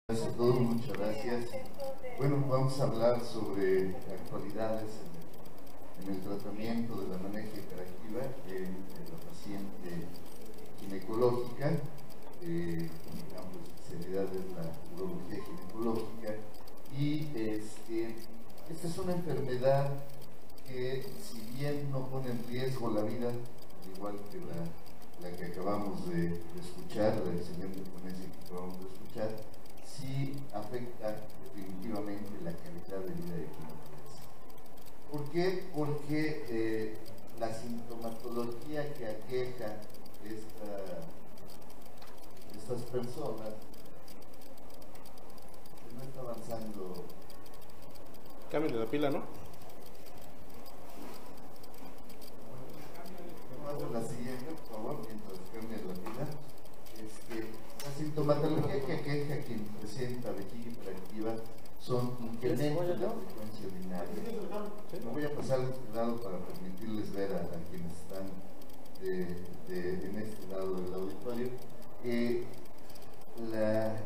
Gracias a todos, muchas gracias. Bueno, vamos a hablar sobre actualidades en el tratamiento de la anorexia hiperactiva en la paciente ginecológica. Digamos, la especialidad es la urología ginecológica y esta es una enfermedad que, si bien no pone en riesgo la vida, al igual que la que acabamos de escuchar, la excelente ponencia que acabamos de escuchar, sí afecta definitivamente la calidad de vida de quien lo padece. ¿Por qué? Porque la sintomatología que aqueja estas personas no está avanzando. Cámbiale la pila, ¿no? Vamos a la siguiente, por favor, mientras cambia la pila. La sintomatología que aqueja a quien presenta vejiga hiperactiva son incremento de la frecuencia urinaria. Me voy a pasar de este lado para permitirles ver a quienes están en este lado del auditorio.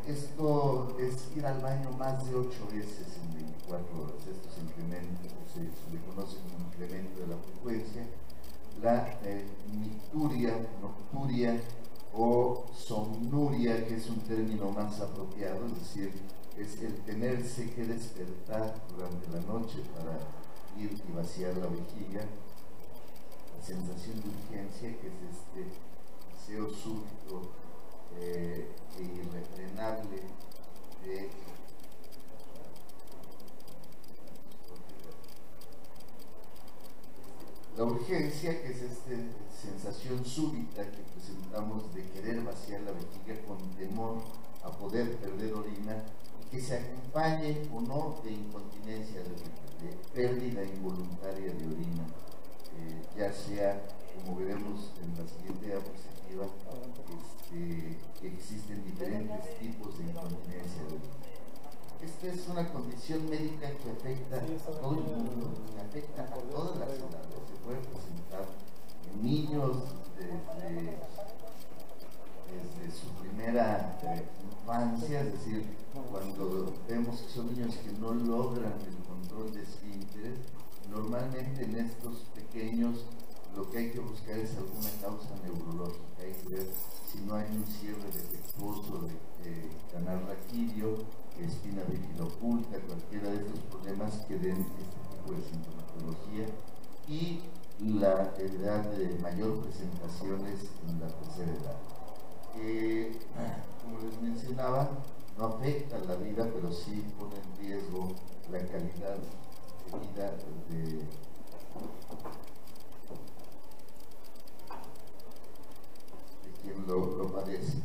Esto es ir al baño más de 8 veces en 24 horas. Esto se incrementa, se le conoce como incremento de la frecuencia. La nicturia, nocturia o somnuria, que es un término más apropiado, es decir, es el tenerse que despertar durante la noche para ir y vaciar la vejiga. La sensación de urgencia, que es este deseo súbito e irrefrenable de la urgencia, que es esta sensación súbita que presentamos de querer vaciar la vejiga con temor a poder perder orina, que se acompañe o no de incontinencia de orina, de pérdida involuntaria de orina, ya sea, como veremos en la siguiente diapositiva, que existen diferentes tipos de incontinencia de orina. Esta es una condición médica que afecta a todo el mundo, que afecta a todas las edades. Se puede presentar en niños desde su primera infancia, es decir, cuando vemos que son niños que no logran el control de esfínteres. Normalmente en estos pequeños lo que hay que buscar es alguna causa neurológica. Hay que ver si no hay un cierre defectuoso de canal raquídeo, espina bífida oculta, cualquiera de estos problemas que den este tipo de sintomatología, y la edad de mayor presentaciones en la tercera edad. Como les mencionaba, no afecta la vida, pero sí pone en riesgo la calidad de vida de quien lo padece.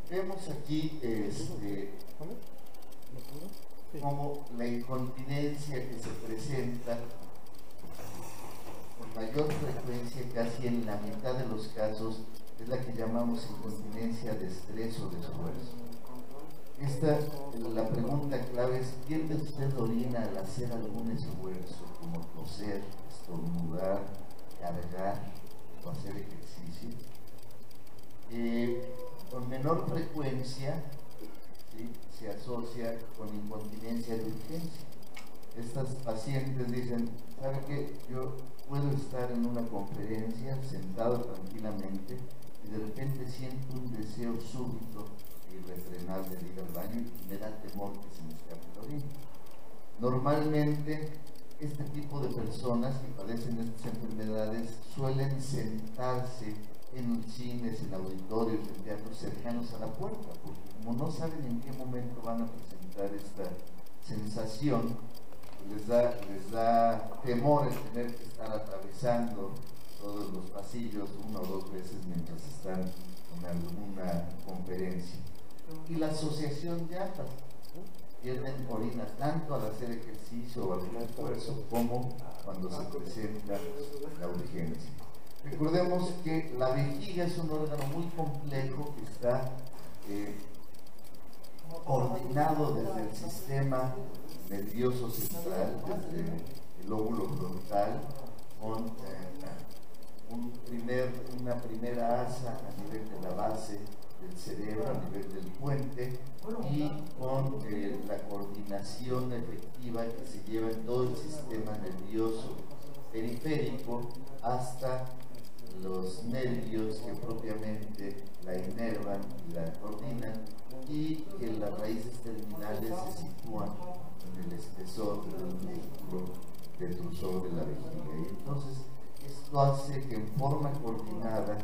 Vemos aquí como la incontinencia que se presenta con mayor frecuencia, casi en la mitad de los casos, es la que llamamos incontinencia de estrés o de esfuerzo. La pregunta clave es: ¿pierde usted orina al hacer algún esfuerzo, como toser, estornudar, cargar o hacer ejercicio? Con menor frecuencia, ¿sí?, se asocia con incontinencia de urgencia. Estas pacientes dicen: ¿sabe qué? Yo puedo estar en una conferencia sentado tranquilamente y de repente siento un deseo súbito e irrefrenable de ir al baño y me da temor que se me escape la orina. Normalmente este tipo de personas que padecen estas enfermedades suelen sentarse en cines, en auditorios, en teatros cercanos a la puerta, porque como no saben en qué momento van a presentar esta sensación, les da temor el tener que estar atravesando todos los pasillos una o dos veces mientras están en alguna conferencia. Y la asociación de ambas, pierden orina tanto al hacer ejercicio o algún esfuerzo como cuando se presenta la urgencia. Recordemos que la vejiga es un órgano muy complejo que está coordinado desde el sistema nervioso central, desde el lóbulo frontal, con una primera asa a nivel de la base del cerebro, a nivel del puente, y con la coordinación efectiva que se lleva en todo el sistema nervioso periférico hasta los nervios que propiamente la inervan y la coordinan, y que las raíces terminales se sitúan en el espesor del músculo detrusor de la vejiga. Y entonces esto hace que en forma coordinada,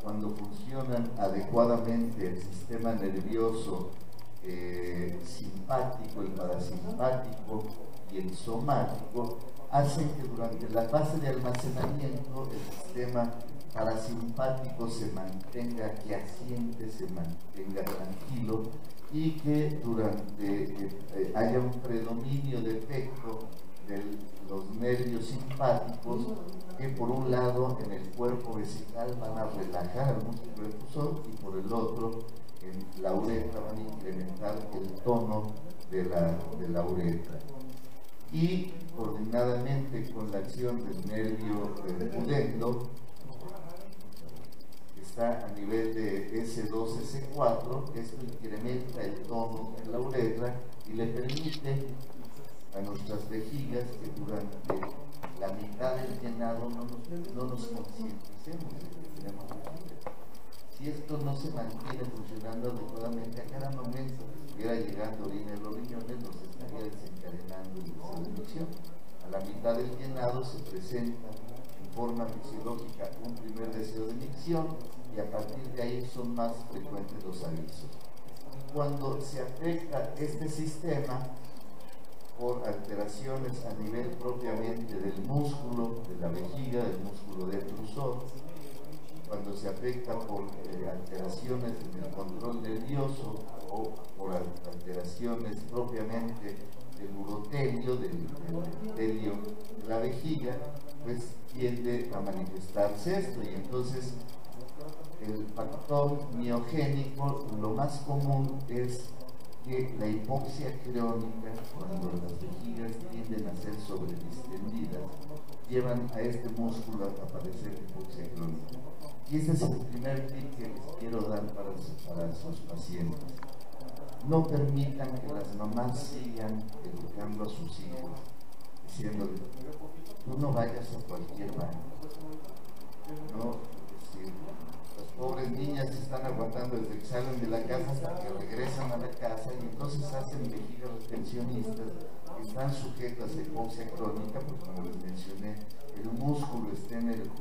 cuando funcionan adecuadamente el sistema nervioso simpático, el parasimpático y el somático, hacen que durante la fase de almacenamiento el sistema parasimpático se mantenga quiescente, se mantenga tranquilo, y que haya un predominio de efecto de los nervios simpáticos, que por un lado en el cuerpo vesical van a relajar al músculo defusor, y por el otro en la uretra van a incrementar el tono de la uretra. Y coordinadamente con la acción del nervio pudendo, que está a nivel de S2, S4, esto incrementa el tono en la uretra y le permite a nuestras vejigas que durante la mitad del llenado no nos concienticemos de que tenemos vejiga. Si esto no se mantiene funcionando adecuadamente, a cada momento que estuviera llegando orina en los riñones, nos estaría desencadenando el deseo de micción. A la mitad del llenado se presenta en forma fisiológica un primer deseo de micción, y a partir de ahí son más frecuentes los avisos. Cuando se afecta este sistema por alteraciones a nivel propiamente del músculo de la vejiga, del músculo detrusor, cuando se afecta por alteraciones en el control nervioso o por alteraciones propiamente del urotelio, del epitelio de la vejiga, pues tiende a manifestarse esto. Y entonces el factor miogénico, lo más común es que la hipoxia crónica, cuando las vejigas tienden a ser sobredistendidas, llevan a este músculo a padecer hipoxia crónica. Y este es el primer tip que les quiero dar para sus pacientes. No permitan que las mamás sigan educando a sus hijos, diciéndoles: tú no vayas a cualquier baño. No, las pobres niñas están aguantando desde que salen de la casa hasta que regresan a la casa, y entonces hacen vejigas retencionistas que están sujetas a hipoxia crónica, porque como les mencioné, el músculo está en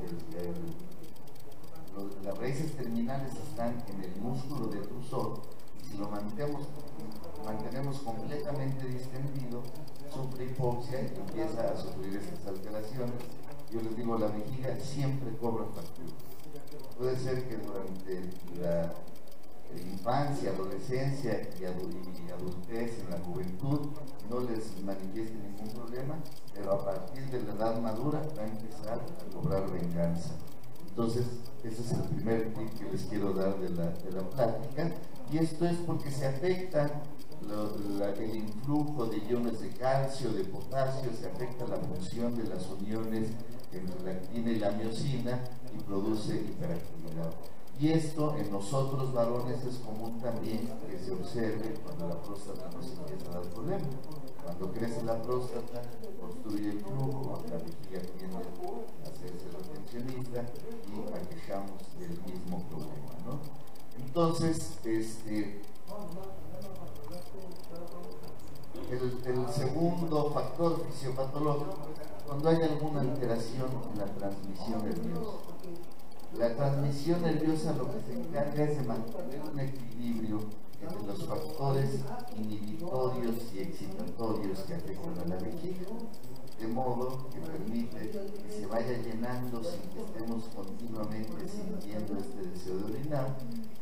las raíces terminales están en el músculo detrusor, y si lo mantenemos completamente distendido, sufre hipoxia y empieza a sufrir estas alteraciones. Yo les digo, la vejiga siempre cobra factura. Puede ser que durante la infancia, adolescencia y adultez, en la juventud, no les manifieste ningún problema, pero a partir de la edad madura va a empezar a cobrar venganza. Entonces, ese es el primer tip que les quiero dar de la plática, y esto es porque se afecta el influjo de iones de calcio, de potasio, se afecta la función de las uniones entre la actina y la miosina, y produce hiperactividad. Y esto en nosotros varones es común también que se observe cuando la próstata nos empieza a dar problemas. Cuando crece la próstata, obstruye el flujo, la vejiga tiende a hacerse retencionista y aquejamos del mismo problema, ¿no? Entonces, el segundo factor fisiopatológico, cuando hay alguna alteración en la transmisión nerviosa. La transmisión nerviosa lo que se encarga es de mantener un equilibrio entre los factores inhibitorios y excitatorios que afectan a la vejiga, de modo que permite que se vaya llenando sin que estemos continuamente sintiendo este deseo de orinar,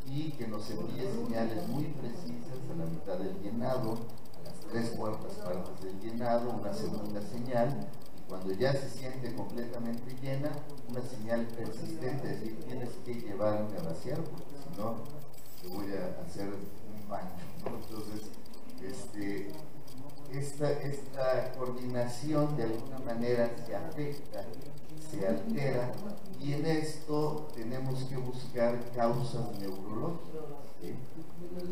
y que nos envíe señales muy precisas a la mitad del llenado, a las 3/4 partes del llenado, una segunda señal, y cuando ya se siente completamente llena, una señal persistente, es decir, tienes que llevarme a vaciar, porque si no, te voy a hacer un baño, ¿no? Entonces, esta coordinación de alguna manera se afecta, se altera, y en esto tenemos que buscar causas neurológicas.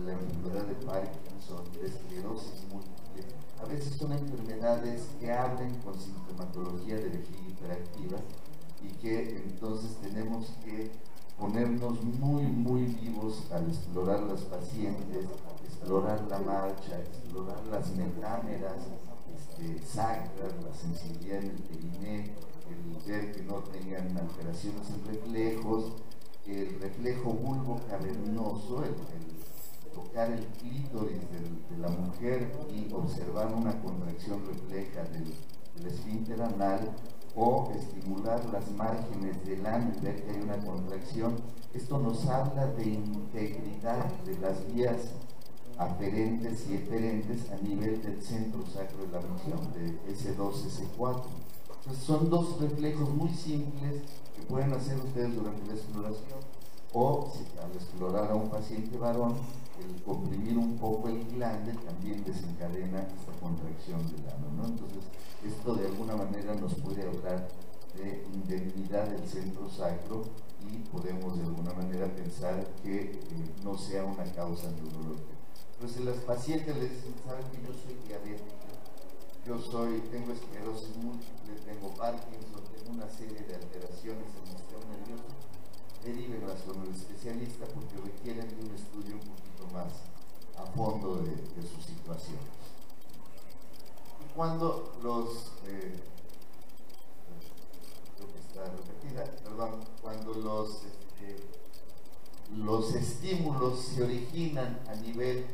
La enfermedad de Parkinson, la esclerosis múltiple, a veces son enfermedades que abren con sintomatología de vejiga hiperactiva, y que entonces tenemos que ponernos muy vivos al explorar las pacientes, explorar la marcha, explorar las metámeras sacras, la sensibilidad en el periné, el ver que no tengan alteraciones en reflejos, el reflejo bulbo cavernoso, el tocar el clítoris de la mujer y observar una contracción refleja del esfínter anal, o estimular las márgenes del ano y ver que hay una contracción. Esto nos habla de integridad de las vías aferentes y eferentes a nivel del centro sacro de la misión, de S2, S4. Entonces son dos reflejos muy simples que pueden hacer ustedes durante la exploración, o al explorar a un paciente varón, el comprimir un poco el glande también desencadena esta contracción del ano, ¿no? Entonces esto de alguna manera nos puede hablar de indemnidad del centro sacro, y podemos de alguna manera pensar que no sea una causa neurológica. Pero si las pacientes les dicen, saben que yo soy diabética, tengo esclerosis múltiple, tengo Parkinson, tengo una serie de alteraciones en el sistema nervioso, derívenlas con el especialista, porque requieren de un estudio un poquito más a fondo de su situación. Y cuando cuando los estímulos se originan a nivel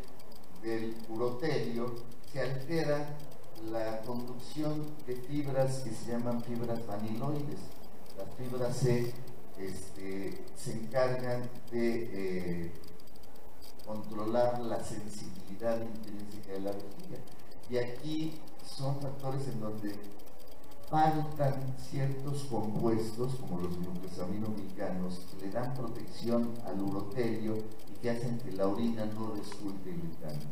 del urotelio, se altera la conducción de fibras que se llaman fibras vaniloides. Las fibras C se encargan de controlar la sensibilidad intrínseca de la vejiga, y aquí son factores en donde faltan ciertos compuestos como los glucosaminoglicanos, que le dan protección al urotelio y que hacen que la orina no resulte irritante.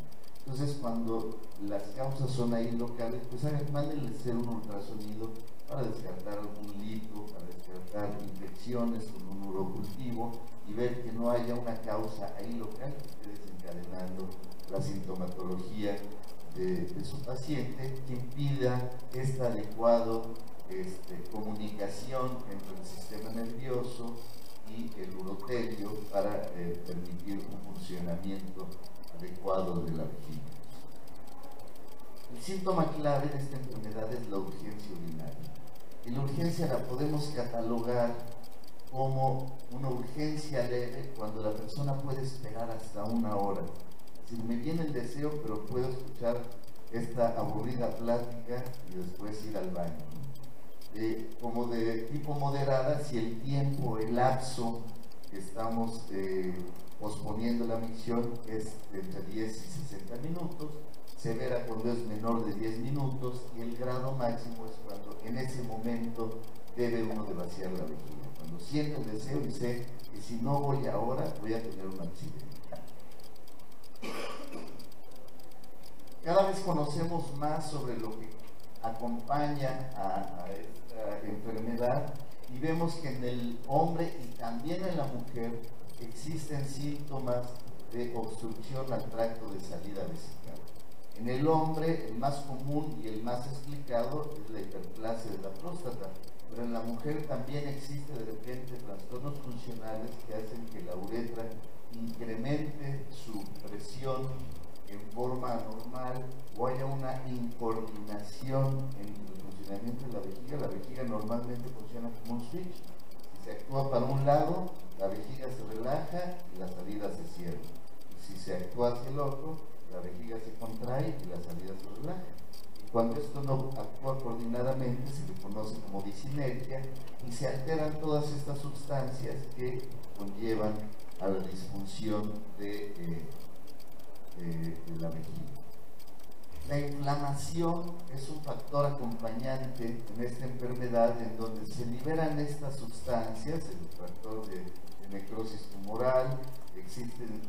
Entonces, cuando las causas son ahí locales, pues mándenle hacer un ultrasonido para descartar algún litro, para descartar infecciones con un urocultivo y ver que no haya una causa ahí local que esté desencadenando la sintomatología de su paciente, que impida esta adecuada comunicación entre el sistema nervioso y el urotelio para permitir un funcionamiento adecuado de la vejiga. El síntoma clave de esta enfermedad es la urgencia urinaria. Y la urgencia la podemos catalogar como una urgencia leve cuando la persona puede esperar hasta una hora. Es decir, me viene el deseo, pero puedo escuchar esta aburrida plática y después ir al baño, ¿no? Como de tipo moderada, si el tiempo, el lapso que estamos posponiendo la micción es entre 10 y 60 minutos, severa cuando es menor de 10 minutos, y el grado máximo es cuando en ese momento debe uno de vaciar la vejiga. Cuando siento el deseo y sé que si no voy ahora voy a tener un accidente. Cada vez conocemos más sobre lo que acompaña a esta enfermedad, y vemos que en el hombre y también en la mujer existen síntomas de obstrucción al tracto de salida vesical. En el hombre, el más común y el más explicado es la hiperplasia de la próstata, pero en la mujer también existe de repente trastornos funcionales que hacen que la uretra incremente su presión en forma anormal, o haya una incoordinación en el funcionamiento de la vejiga. La vejiga normalmente funciona como un switch. Si se actúa para un lado, la vejiga se relaja y la salida se cierra. Y si se actúa hacia el otro, la vejiga se contrae y la salida se relaja. Y cuando esto no actúa coordinadamente, se le conoce como disinergia, y se alteran todas estas sustancias que conllevan a la disfunción de la vejiga. La inflamación es un factor acompañante en esta enfermedad, en donde se liberan estas sustancias, el factor de necrosis tumoral, existen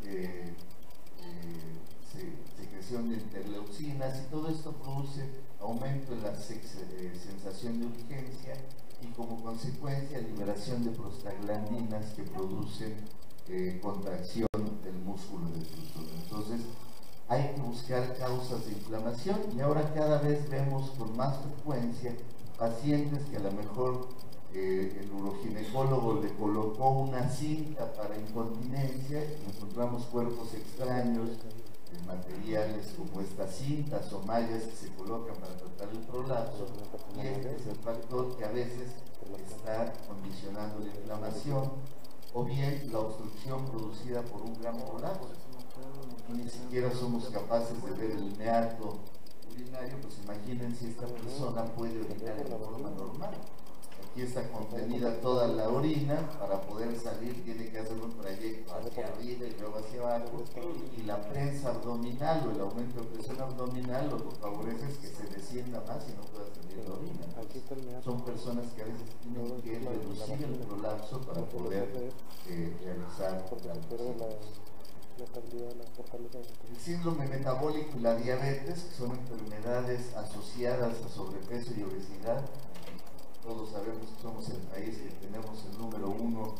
secreción de interleucinas, y todo esto produce aumento en la sensación de urgencia y como consecuencia liberación de prostaglandinas que producen contracción del músculo detrusor. Entonces hay que buscar causas de inflamación, y ahora cada vez vemos con más frecuencia pacientes que a lo mejor el uroginecólogo le colocó una cinta para incontinencia, y encontramos cuerpos extraños de materiales como estas cintas o mallas que se colocan para tratar el prolapso, y este es el factor que a veces está condicionando la inflamación, o bien la obstrucción producida por un gran prolapso. Y ni siquiera somos capaces de ver el meato urinario, pues imaginen si esta persona puede orinar de forma normal. Aquí está contenida toda la orina, para poder salir tiene que hacer un trayecto hacia arriba y luego hacia abajo, y la prensa abdominal o el aumento de presión abdominal lo que favorece es que se descienda más y no pueda salir la orina. Son personas que a veces tienen que reducir el prolapso para poder realizar la el síndrome metabólico y la diabetes, que son enfermedades asociadas a sobrepeso y obesidad. Todos sabemos que somos el país que tenemos el número 1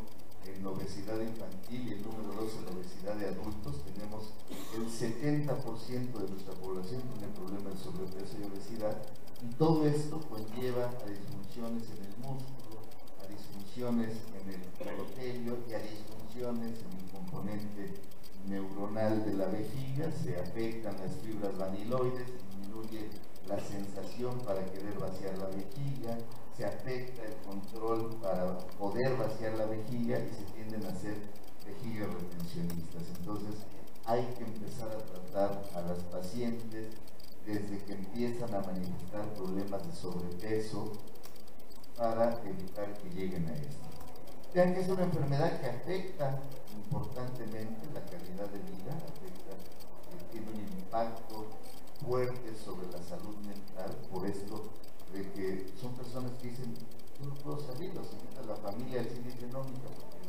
en obesidad infantil y el número 2 en obesidad de adultos. Tenemos el 70% de nuestra población tiene problemas de sobrepeso y obesidad, y todo esto conlleva a disfunciones en el músculo, a disfunciones en el endotelio y a disfunciones en el componente neuronal de la vejiga. Se afectan las fibras vaniloides, disminuye la sensación para querer vaciar la vejiga, se afecta el control para poder vaciar la vejiga y se tienden a hacer vejigas retencionistas. Entonces hay que empezar a tratar a las pacientes desde que empiezan a manifestar problemas de sobrepeso para evitar que lleguen a esto. Vean que es una enfermedad que afecta importantemente la calidad de vida, tiene un impacto fuerte sobre la salud mental, por esto de que son personas que dicen, yo no puedo salir, los invita a la familia al cine, dice, no, mija, porque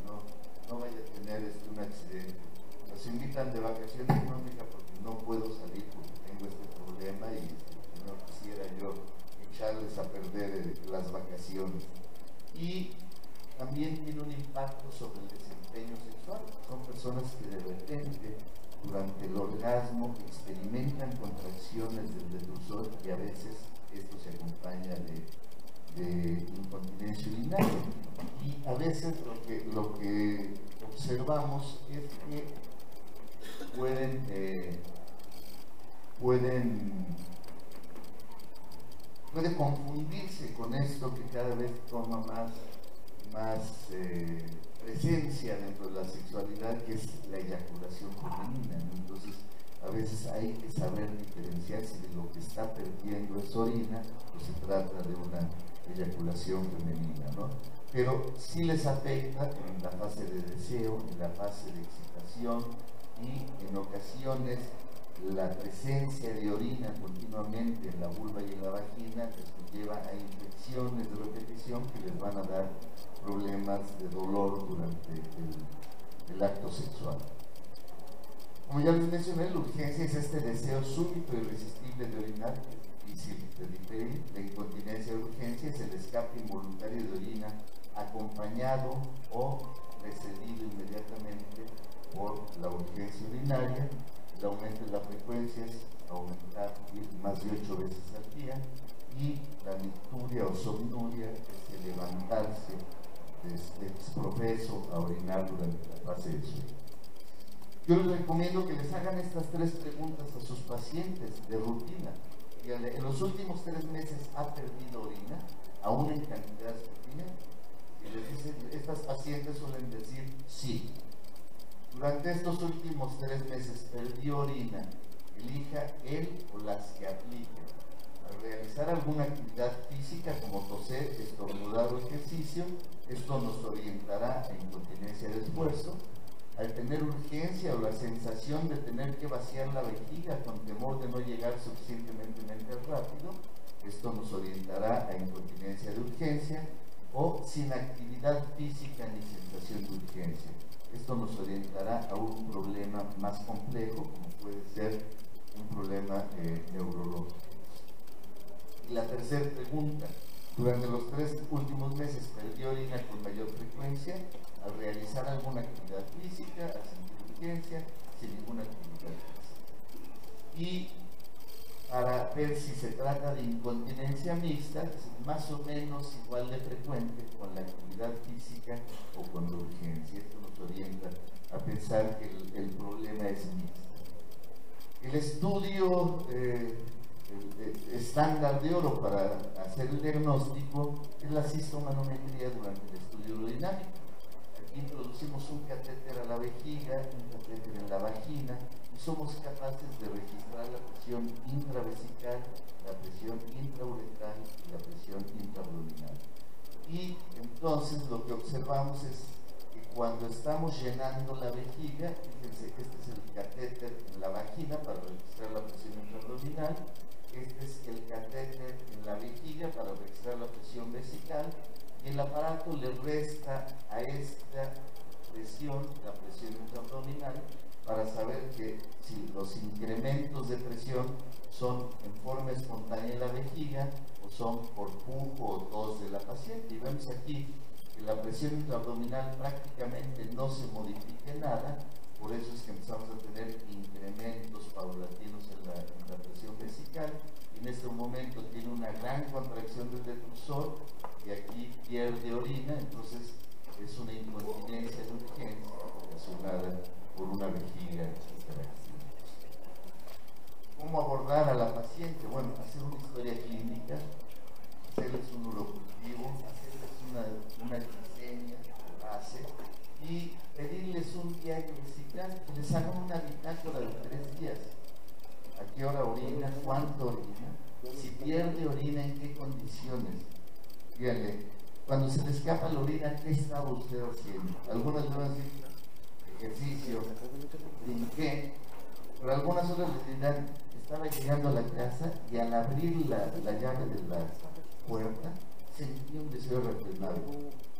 no vaya a tener un accidente. Los invitan de vacaciones, no, mija, porque no puedo salir, porque tengo este problema y no quisiera yo echarles a perder las vacaciones. Y también tiene un impacto sobre el desempeño sexual. Son personas que de repente durante el orgasmo experimentan contracciones del detrusor, y a veces esto se acompaña de incontinencia urinaria. Y a veces lo que observamos es que puede confundirse con esto, que cada vez toma más presencia dentro de la sexualidad, que es la eyaculación femenina, ¿no? Entonces a veces hay que saber diferenciar si de lo que está perdiendo es orina o se trata de una eyaculación femenina, ¿no? Pero sí les afecta en la fase de deseo, en la fase de excitación, y en ocasiones la presencia de orina continuamente en la vulva y en la vagina les lleva a infecciones de repetición que les van a dar problemas de dolor durante el acto sexual. Como ya les mencioné, la urgencia es este deseo súbito e irresistible de orinar, que es difícil de diferir. La incontinencia de urgencia es el escape involuntario de orina acompañado o precedido inmediatamente por la urgencia urinaria. El aumento de la frecuencia es aumentar más de 8 veces al día, y la nicturia o somnuria es el levantarse exprofeso a orinar durante la fase de sueño. Yo les recomiendo que les hagan estas 3 preguntas a sus pacientes de rutina. Díganle, ¿en los últimos 3 meses ha perdido orina, aún en cantidades pequeñas? Y les dicen, estas pacientes suelen decir sí. Durante estos últimos 3 meses perdió orina, elija él o las que aplique. Al realizar alguna actividad física como toser, estornudar o ejercicio, esto nos orientará a incontinencia de esfuerzo. Al tener urgencia o la sensación de tener que vaciar la vejiga con temor de no llegar suficientemente rápido, esto nos orientará a incontinencia de urgencia. O sin actividad física ni sensación de urgencia, Esto nos orientará a un problema más complejo, como puede ser un problema neurológico. Y la tercera pregunta: durante los 3 últimos meses perdió orina con mayor frecuencia al realizar alguna actividad física, al sentir urgencia, sin ninguna actividad física. Y para ver si se trata de incontinencia mixta, es más o menos igual de frecuente con la actividad física o con la urgencia. Esto nos orienta a pensar que el problema es mixto. El estudio estándar de oro para hacer el diagnóstico es la cistomanometría durante el estudio urodinámico. Aquí introducimos un catéter a la vejiga, un catéter en la vagina, y somos capaces de registrar la presión intravesical, la presión intrauretral y la presión intraabdominal. Y entonces lo que observamos es que cuando estamos llenando la vejiga, fíjense, este es el catéter en la vagina para registrar la presión intraabdominal, este es el catéter en la vejiga para registrar la presión vesical, y el aparato le resta a esta presión, la presión intraabdominal, para saber que si los incrementos de presión son en forma espontánea en la vejiga o son por pujo o tos de la paciente. Y vemos aquí que la presión intraabdominal prácticamente no se modifica nada, por eso es que empezamos a tener incrementos paulatinos en la presión vesical. En este momento tiene una gran contracción del detrusor y aquí pierde orina, entonces es una incontinencia de urgencia ocasionada por una vejiga hiperactiva. ¿Cómo abordar a la paciente? Bueno, hacer una historia clínica, hacerles un urocultivo, hacerles una glicemia base y pedirles un diario vesical, que les hagan una bitácora de 3 días. ¿A qué hora orina? ¿Cuánto orina? Si pierde orina, ¿en qué condiciones? Fíjale, cuando se le escapa la orina, ¿qué estaba usted haciendo? Algunas le van a decir ejercicio, brinqué, pero algunas otras les dirán, estaba llegando a la casa y al abrir la llave de la puerta sentí un deseo refrenado.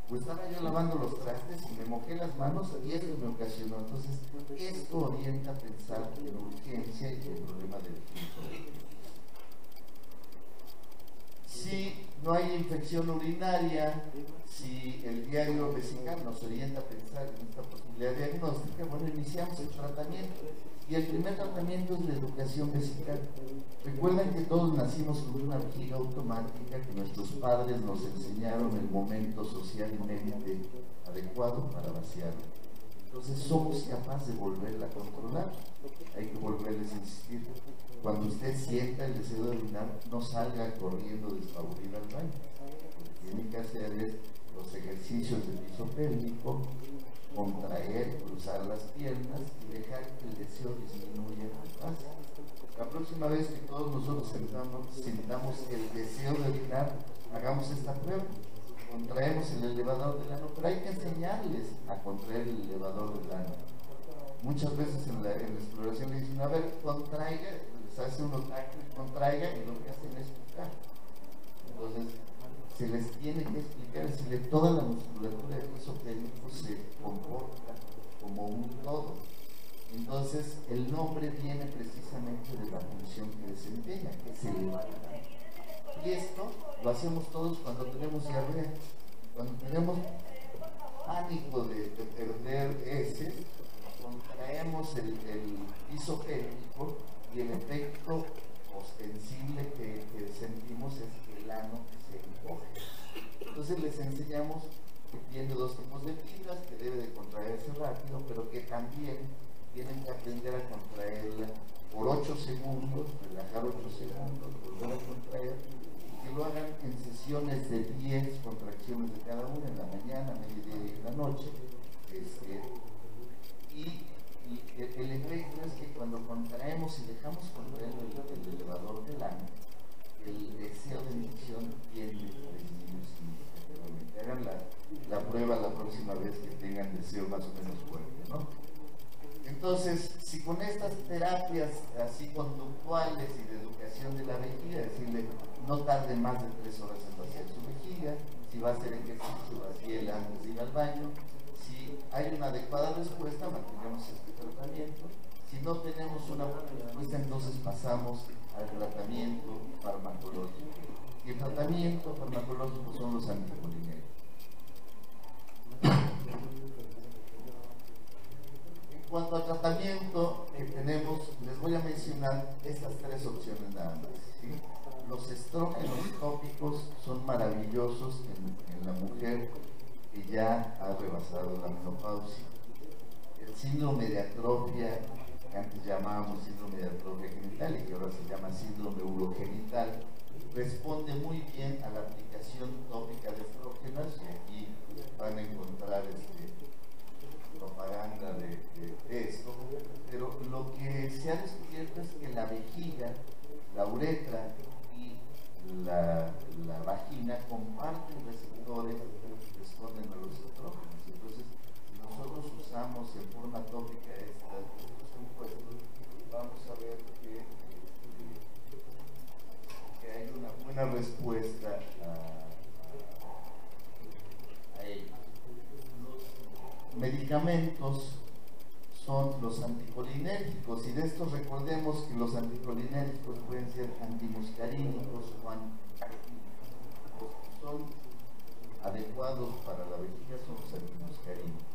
Pues estaba yo lavando los trastes y me mojé las manos y esto me ocasionó. Entonces, esto orienta a pensar en urgencia y en problema de urgencia. Si no hay infección urinaria, si el diario vesical nos orienta a pensar en esta posibilidad diagnóstica, bueno, iniciamos el tratamiento. Y el primer tratamiento es la educación vesical. Recuerden que todos nacimos con una vejiga automática que nuestros padres nos enseñaron el momento socialmente adecuado para vaciarla. Entonces somos capaces de volverla a controlar. Hay que volverles a insistir. Cuando usted sienta el deseo de orinar, no salga corriendo despavorido al baño. Lo que tiene que hacer es los ejercicios de piso pélvico, contraer, cruzar las piernas y dejar que el deseo disminuya al paso. La próxima vez que todos nosotros sintamos el deseo de orinar, hagamos esta prueba. Contraemos el elevador del ano, pero hay que enseñarles a contraer el elevador del ano. Muchas veces en la exploración le dicen, a ver, contraiga, les hace unos actos, contraiga, y lo que hacen es tocar. Entonces, se les tiene que explicar, decirle, toda la musculatura del piso pélvico se comporta como un todo. Entonces, el nombre viene precisamente de la función que desempeña, que es elevar. Y esto lo hacemos todos cuando tenemos diarrea. Cuando tenemos pánico de perder heces, contraemos el piso pélvico y el efecto ostensible que sentimos es que el ano se encoge. Entonces les enseñamos que tiene 2 tipos de fibras, que debe de contraerse rápido, pero que también tienen que aprender a contraerla por 8 segundos, relajar 8 segundos, volver a contraer, y que lo hagan en sesiones de 10 contracciones de cada una, en la mañana, mediodía y en la noche. Y el efecto es que cuando contraemos y dejamos contraer el elevador del ano, el deseo de emisión tiende a disminuir significativamente. Hagan la prueba la próxima vez que tengan deseo más o menos fuerte, ¿no? Entonces, si con estas terapias así conductuales y de educación de la vejiga, decirle, no tarde más de 3 horas en vaciar su vejiga, si va a hacer ejercicio, vacíela antes de ir al baño, si hay una adecuada respuesta, mantengamos este tratamiento. Si no tenemos una buena respuesta, entonces pasamos al tratamiento farmacológico. Y el tratamiento farmacológico son los anticolinérgicos. En cuanto al tratamiento que tenemos, les voy a mencionar estas tres opciones nada más, ¿sí? Los estrógenos tópicos son maravillosos en la mujer que ya ha rebasado la menopausia. El síndrome de atrofia, que antes llamábamos síndrome de atrofia genital y que ahora se llama síndrome urogenital, responde muy bien a la aplicación tópica de estrógenos, y aquí van a encontrar propaganda de esto, pero lo que se ha descubierto es que la vejiga, la uretra y la vagina comparten receptores que responden a los estrógenos. Entonces, si nosotros usamos en forma tópica estos compuestos, vamos a ver que hay una buena respuesta a ellos. Los medicamentos son los anticolinérgicos, y de estos recordemos que los anticolinérgicos pueden ser antimuscarínicos o antimuscarínicos. Son adecuados para la vejiga, son los antimuscarínicos.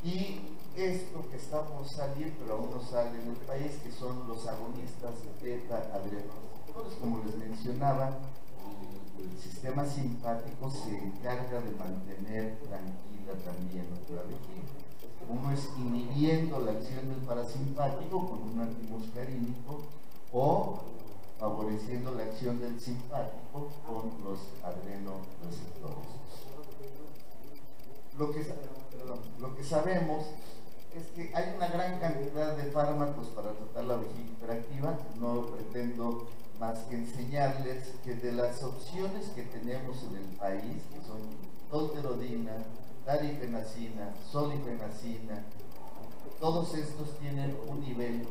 Y esto que está por salir, pero aún no sale en el país, que son los agonistas beta-adrenoreceptores. Como les mencionaba, el sistema simpático se encarga de mantener tranquila también la vejiga. Uno es inhibiendo la acción del parasimpático con un antimuscarínico, o favoreciendo la acción del simpático con los adrenoreceptores. Lo que sabemos es que hay una gran cantidad de fármacos para tratar la vejiga hiperactiva. No pretendo más que enseñarles que de las opciones que tenemos en el país, que son tolterodina, darifenacina, solifenacina, todos estos tienen un nivel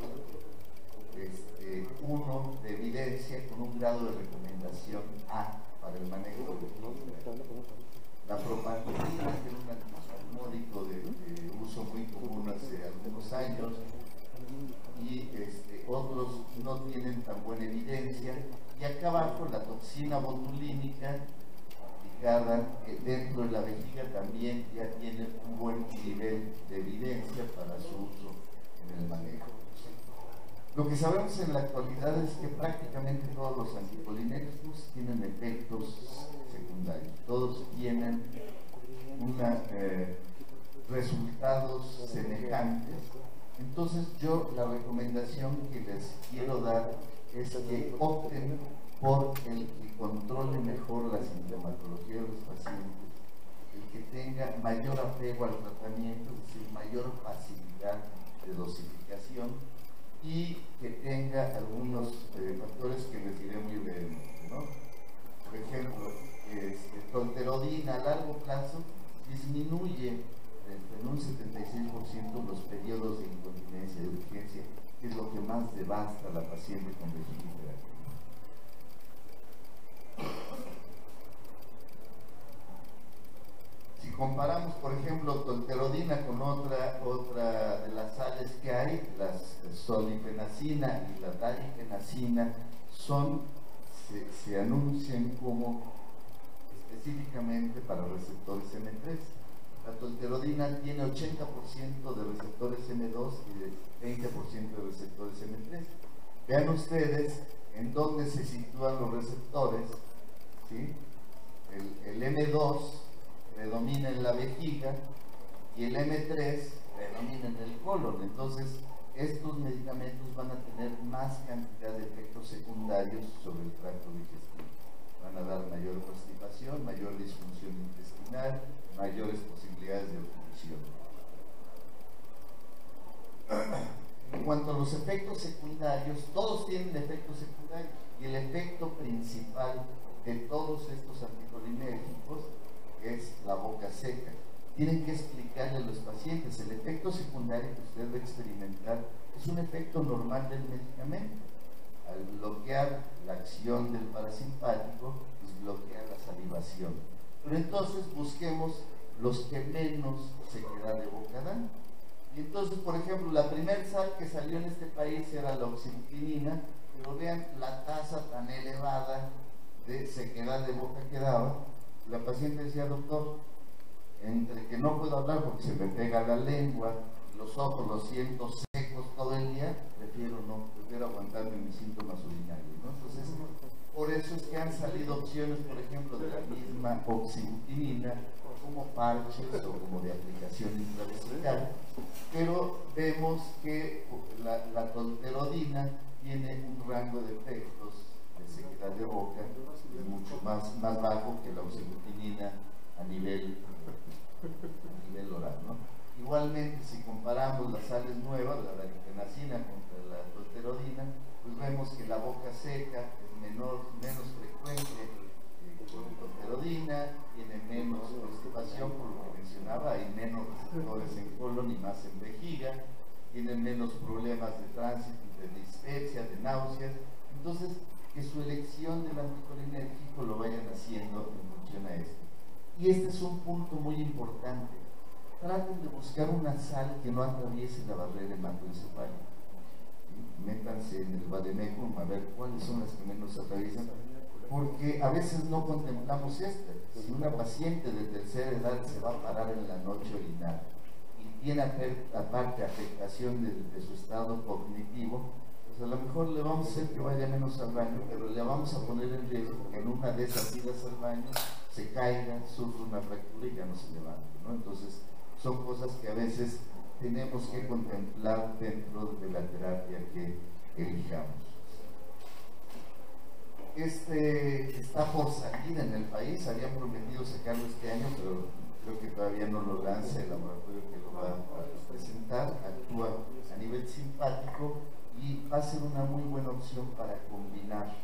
1 de evidencia con un grado de recomendación A para el manejo de la propagandina, que era un antispasmódico de uso muy común hace algunos años, y otros no tienen tan buena evidencia. Y acá abajo la toxina botulínica aplicada dentro de la vejiga también ya tiene un buen nivel de evidencia para su uso en el manejo. Lo que sabemos en la actualidad es que prácticamente todos los anticolinérgicos tienen efectos secundarios, todos tienen resultados semejantes. Entonces yo la recomendación que les quiero dar es que opten por el que controle mejor la sintomatología de los pacientes, el que tenga mayor apego al tratamiento, es decir, mayor facilidad de dosificación, y que tenga algunos factores que les diré muy brevemente, ¿no? Por ejemplo, tolterodina a largo plazo disminuye en un 76% los periodos de incontinencia de urgencia, que es lo que más devasta a la paciente con vejiga hiperactiva. Si comparamos, por ejemplo, tolterodina con otra de las sales que hay, la solifenacina y la darifenacina, se anuncian como específicamente para receptores M3. La tolterodina tiene 80% de receptores M2 y de 20% de receptores M3. Vean ustedes en dónde se sitúan los receptores, ¿sí? El M2 predomina en la vejiga y el M3 predomina en el colon. Entonces, estos medicamentos van a tener más cantidad de efectos secundarios sobre el tracto digestivo. Van a dar mayor constipación, mayor disfunción intestinal, mayores posibilidades de obstrucción. En cuanto a los efectos secundarios, todos tienen efectos secundarios, y el efecto principal de todos estos anticolinérgicos es la boca seca. Tienen que explicarle a los pacientes el efecto secundario que usted va a experimentar. Es un efecto normal del medicamento. Al bloquear la acción del parasimpático, pues bloquea la salivación. Pero entonces busquemos los que menos sequedad de boca dan. Y entonces, por ejemplo, la primera sal que salió en este país era la oxibutinina, pero vean la tasa tan elevada de sequedad de boca que daba. La paciente decía: doctor, entre que no puedo hablar porque se me pega la lengua, los ojos los siento secos todo el día, prefiero aguantarme mis síntomas urinarios, ¿no? Entonces, por eso es que han salido opciones, por ejemplo, de la misma oxibutinina, como parches o como de aplicación intravesical, pero vemos que la tolterodina tiene un rango de efectos de sequedad de boca mucho más bajo que la oxibutinina a nivel oral, ¿no? Igualmente, si comparamos las sales nuevas, la varikenacina contra la tolterodina, pues vemos que la boca seca es menos frecuente con tolterodina, tiene menos constipación, por lo que mencionaba, hay menos receptores en colon y más en vejiga, tienen menos problemas de tránsito, de dispepsia, de náuseas. Entonces, que su elección del anticolinérgico lo vayan haciendo en función a esto. Y este es un punto muy importante. Traten de buscar una sal que no atraviese la barrera hematoencefálica. Métanse en el vademecum a ver cuáles son las que menos atraviesan, porque a veces no contemplamos esta. Si una paciente de tercera edad se va a parar en la noche a orinar y tiene aparte afectación de su estado cognitivo, pues a lo mejor le vamos a hacer que vaya menos al baño, pero le vamos a poner en riesgo que en una de esas idas al baño se caiga, sufra una fractura y ya no se levante, ¿no? Entonces, son cosas que a veces tenemos que contemplar dentro de la terapia que elijamos. Está por salir en el país, habían prometido sacarlo este año, pero creo que todavía no lo lanza el laboratorio que lo va a presentar. Actúa a nivel simpático y va a ser una muy buena opción para combinar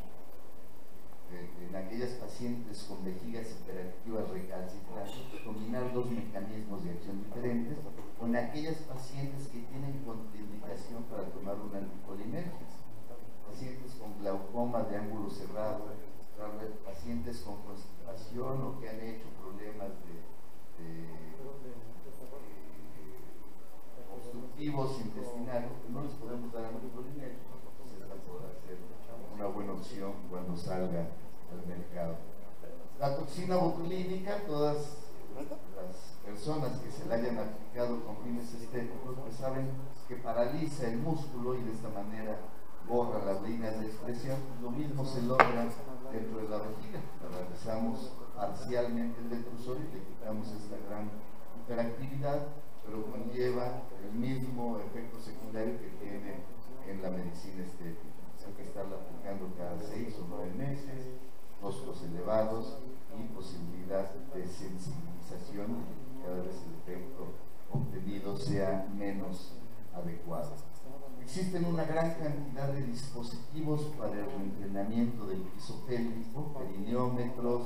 en aquellas pacientes con vejigas hiperactivas recalcitrantes, combinar dos mecanismos de acción diferentes, con aquellas pacientes que tienen contraindicación para tomar un anticolinérgico, pacientes con glaucoma de ángulo cerrado, pacientes con constipación o que han hecho problemas obstructivos intestinales, que no les podemos dar anticolinérgicos, entonces esta podrá ser una buena opción cuando salga al mercado. La toxina botulínica, todas las personas que se la hayan aplicado con fines estéticos pues saben que paraliza el músculo y de esta manera borra las líneas de expresión. Lo mismo se logra dentro de la vejiga. Realizamos parcialmente el detrusor y le quitamos esta gran hiperactividad, pero conlleva el mismo efecto secundario que tiene en la medicina estética. Hay que estarla aplicando cada 6 o 9 meses, costos elevados y posibilidad de sensibilización, y cada vez el efecto obtenido sea menos adecuado. Existen una gran cantidad de dispositivos para el entrenamiento del piso pélvico, perineómetros,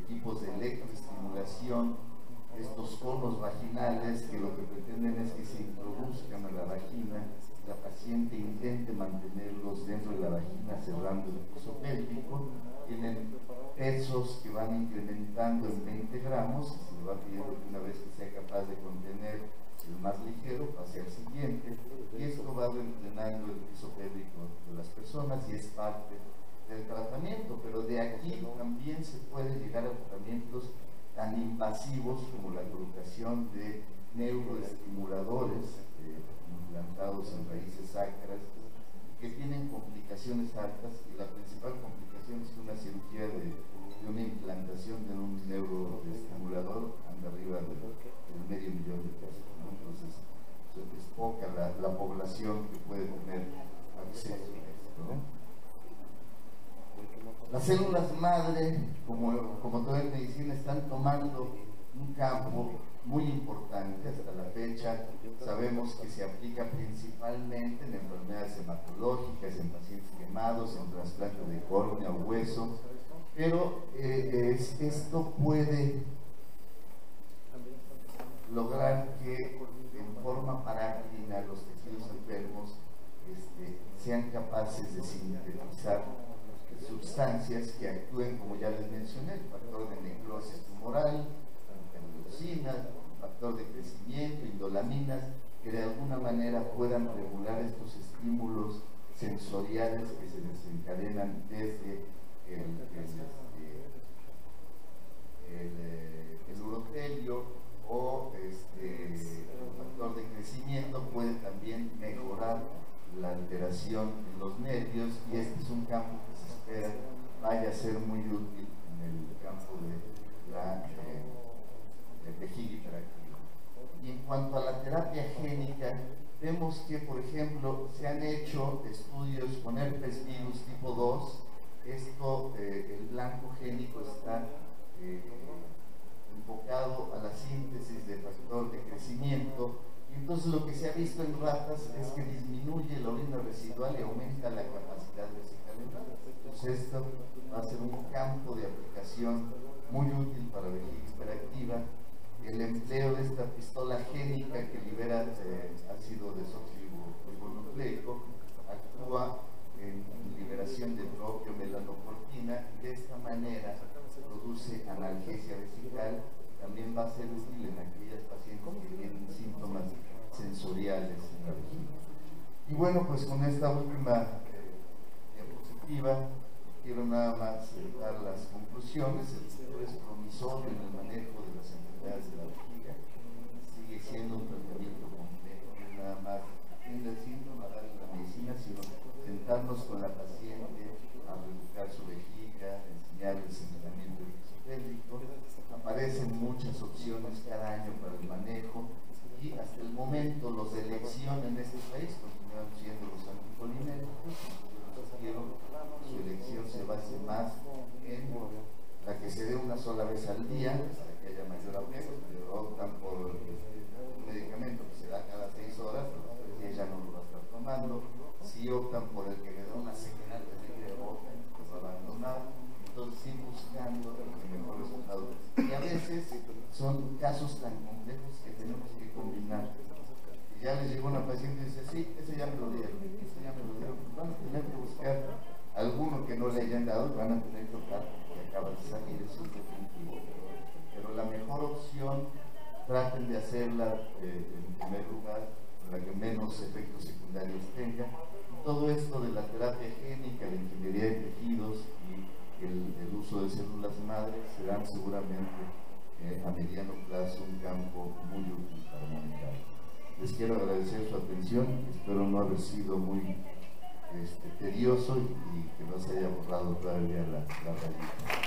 tipos de electroestimulación, estos conos vaginales que lo que pretenden es que se introduzcan a la vagina, la paciente intente mantenerlos dentro de la vagina cerrando el piso pélvico. Tienen pesos que van incrementando en 20 gramos y se le va pidiendo que una vez que sea capaz de contener el más ligero pase al siguiente, y esto va entrenando el piso pélvico de las personas y es parte del tratamiento. Pero de aquí también se puede llegar a tratamientos tan invasivos como la colocación de neuroestimuladores implantados en raíces sacras que tienen complicaciones altas, y la principal complicación es que una cirugía de una implantación de un neuroestimulador anda arriba del $500,000 de pesos, ¿no? Entonces es poca la población que puede tener acceso a esto, ¿no? Las células madre, como toda en medicina, están tomando un campo muy importante hasta la fecha. Sabemos que se aplica principalmente en enfermedades hematológicas, en pacientes quemados, en trasplante de córnea o hueso, pero esto puede lograr que en forma paráclina los tejidos enfermos sean capaces de sintetizar sustancias que actúen, como ya les mencioné, el factor de necrosis tumoral, el manera puedan regular estos estímulos sensoriales que se desencadenan desde el urotelio o el factor de crecimiento. Puede también mejorar la alteración en los nervios, y este es un campo que se espera vaya a ser muy útil en el campo de la vejiga hiperactiva. Y en cuanto a la terapia génica, vemos que, por ejemplo, se han hecho estudios con herpes virus tipo 2. Esto, el blanco génico está enfocado a la síntesis de factor de crecimiento, y entonces lo que se ha visto en ratas es que disminuye la orina residual y aumenta la capacidad vesical. Entonces esto va a ser un campo de aplicación muy útil para la vejiga hiperactiva. El empleo de esta pistola génica que libera ácido desoxirribonucleico actúa en liberación de propio melanocortina, y de esta manera produce analgesia vesical. También va a ser útil en aquellas pacientes que tienen síntomas sensoriales en la vejiga. Y bueno, pues con esta última diapositiva quiero nada más dar las conclusiones. El sector es promisorio en el manejo de las enfermedades de la vejiga. Sigue siendo un tratamiento complejo, no es nada más atiende el síntoma, darle la medicina, sino sentarnos con la paciente a reeducar su vejiga, enseñarle el señalamiento exotérico. Aparecen muchas opciones cada año para el manejo, y hasta el momento los de elección en este país continúan siendo los anticolinérgicos. Yo quiero que su elección se base más en la que se dé una sola vez al día, hasta que haya mayor apego. Pero optan por un medicamento que se da cada 6 horas, y ya no lo va a estar tomando. Si optan por el que le da una señal de alegría de boca, pues va a abandonar. Entonces, ir buscando el mejor resultado. Y a veces son casos tan complejos que tenemos que combinar. Y ya les llegó una paciente y dice, sí, ese ya me lo dieron, ese ya me lo dieron. Pues van a tener que buscar alguno que no le hayan dado, van a tener que tocar, que acaba de salir, eso es definitivo. Pero la mejor opción, traten de hacerla en primer lugar, la que menos efectos secundarios tenga. Todo esto de la terapia génica, la ingeniería de tejidos y el uso de células madres serán seguramente a mediano plazo un campo muy útil para manejar. Les quiero agradecer su atención, espero no haber sido muy tedioso y que no se haya borrado todavía la rayita.